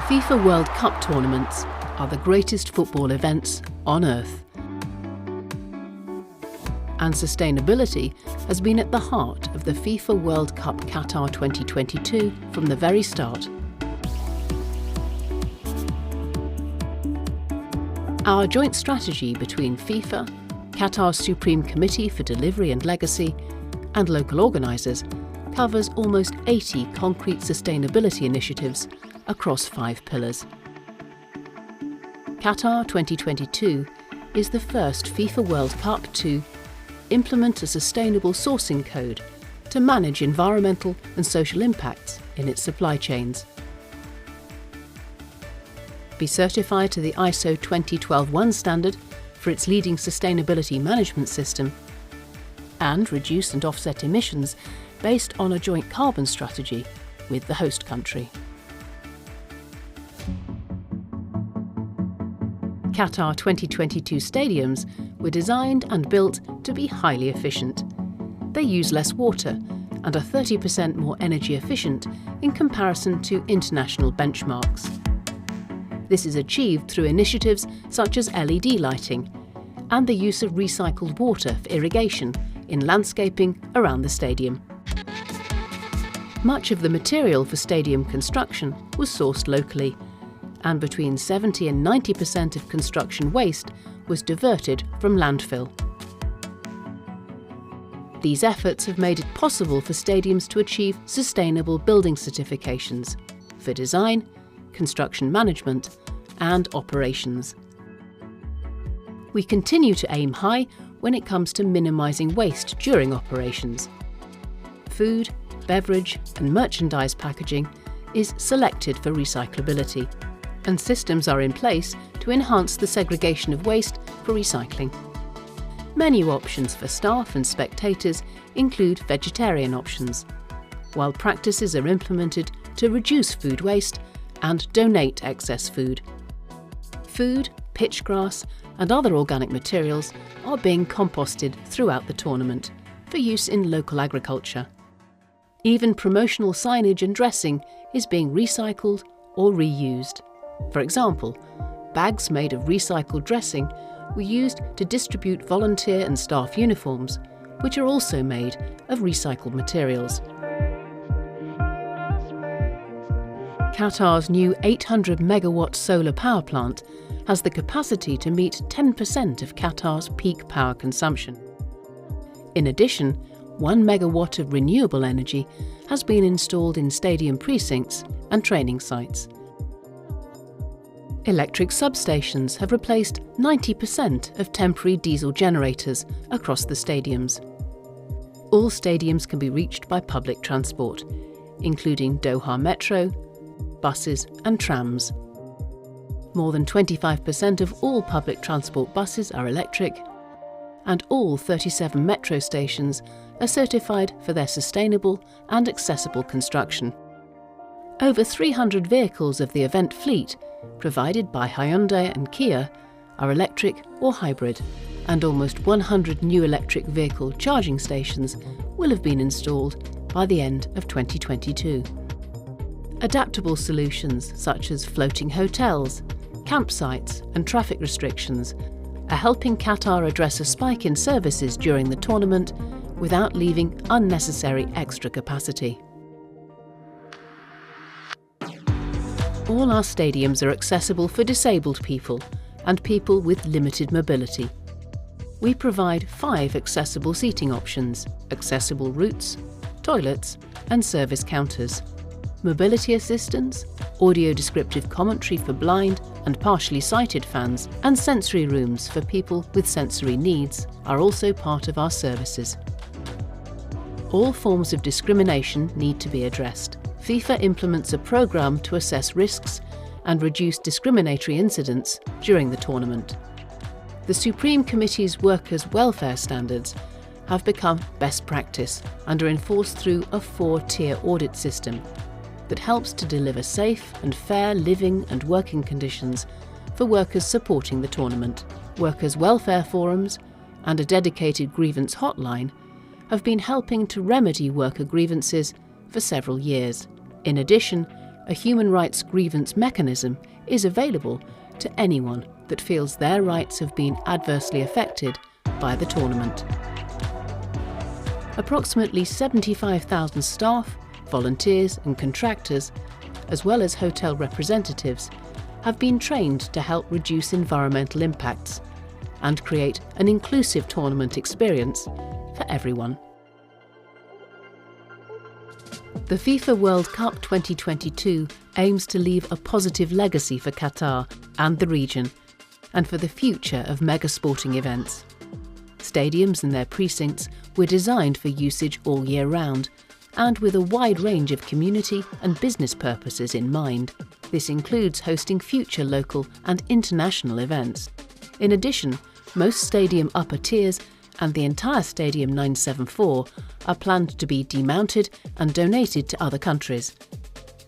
FIFA World Cup tournaments are the greatest football events on earth. And sustainability has been at the heart of the FIFA World Cup Qatar 2022 from the very start. Our joint strategy between FIFA, Qatar's Supreme Committee for Delivery and Legacy, and local organisers covers almost 80 concrete sustainability initiatives across 5 pillars. Qatar 2022 is the first FIFA World Cup to implement a sustainable sourcing code to manage environmental and social impacts in its supply chains, be certified to the ISO 20121 standard for its leading sustainability management system, and reduce and offset emissions based on a joint carbon strategy with the host country. Qatar 2022 stadiums were designed and built to be highly efficient. They use less water and are 30% more energy efficient in comparison to international benchmarks. This is achieved through initiatives such as LED lighting and the use of recycled water for irrigation in landscaping around the stadium. Much of the material for stadium construction was sourced locally, and between 70% and 90% of construction waste was diverted from landfill. These efforts have made it possible for stadiums to achieve sustainable building certifications for design, construction management, and operations. We continue to aim high when it comes to minimising waste during operations. Food, beverage, and merchandise packaging is selected for recyclability, and systems are in place to enhance the segregation of waste for recycling. Menu options for staff and spectators include vegetarian options, while practices are implemented to reduce food waste and donate excess food. Food, pitch grass, and other organic materials are being composted throughout the tournament for use in local agriculture. Even promotional signage and dressing is being recycled or reused. For example, bags made of recycled dressing were used to distribute volunteer and staff uniforms, which are also made of recycled materials. Qatar's new 800 megawatt solar power plant has the capacity to meet 10% of Qatar's peak power consumption. In addition, 1 megawatt of renewable energy has been installed in stadium precincts and training sites. Electric substations have replaced 90% of temporary diesel generators across the stadiums. All stadiums can be reached by public transport, including Doha Metro, buses and trams. More than 25% of all public transport buses are electric, and all 37 metro stations are certified for their sustainable and accessible construction. Over 300 vehicles of the event fleet, provided by Hyundai and Kia, are electric or hybrid, and almost 100 new electric vehicle charging stations will have been installed by the end of 2022. Adaptable solutions such as floating hotels, campsites and traffic restrictions are helping Qatar address a spike in services during the tournament without leaving unnecessary extra capacity. All our stadiums are accessible for disabled people and people with limited mobility. We provide 5 accessible seating options, accessible routes, toilets and service counters. Mobility assistance, audio descriptive commentary for blind and partially sighted fans, and sensory rooms for people with sensory needs are also part of our services. All forms of discrimination need to be addressed. FIFA implements a programme to assess risks and reduce discriminatory incidents during the tournament. The Supreme Committee's workers' welfare standards have become best practice and are enforced through a 4-tier audit system that helps to deliver safe and fair living and working conditions for workers supporting the tournament. Workers' welfare forums and a dedicated grievance hotline have been helping to remedy worker grievances for several years. In addition, a human rights grievance mechanism is available to anyone that feels their rights have been adversely affected by the tournament. Approximately 75,000 staff, volunteers and contractors, as well as hotel representatives, have been trained to help reduce environmental impacts and create an inclusive tournament experience for everyone. The FIFA World Cup 2022 aims to leave a positive legacy for Qatar and the region, and for the future of mega sporting events. Stadiums and their precincts were designed for usage all year round, and with a wide range of community and business purposes in mind. This includes hosting future local and international events. In addition, most stadium upper tiers and the entire Stadium 974 are planned to be demounted and donated to other countries.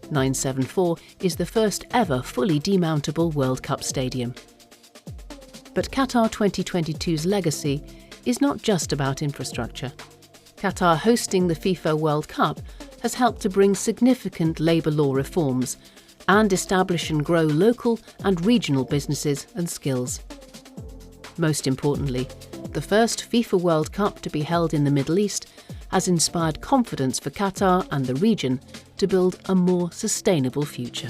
974 is the first ever fully demountable World Cup stadium. But Qatar 2022's legacy is not just about infrastructure. Qatar hosting the FIFA World Cup has helped to bring significant labour law reforms and establish and grow local and regional businesses and skills. Most importantly, the first FIFA World Cup to be held in the Middle East has inspired confidence for Qatar and the region to build a more sustainable future.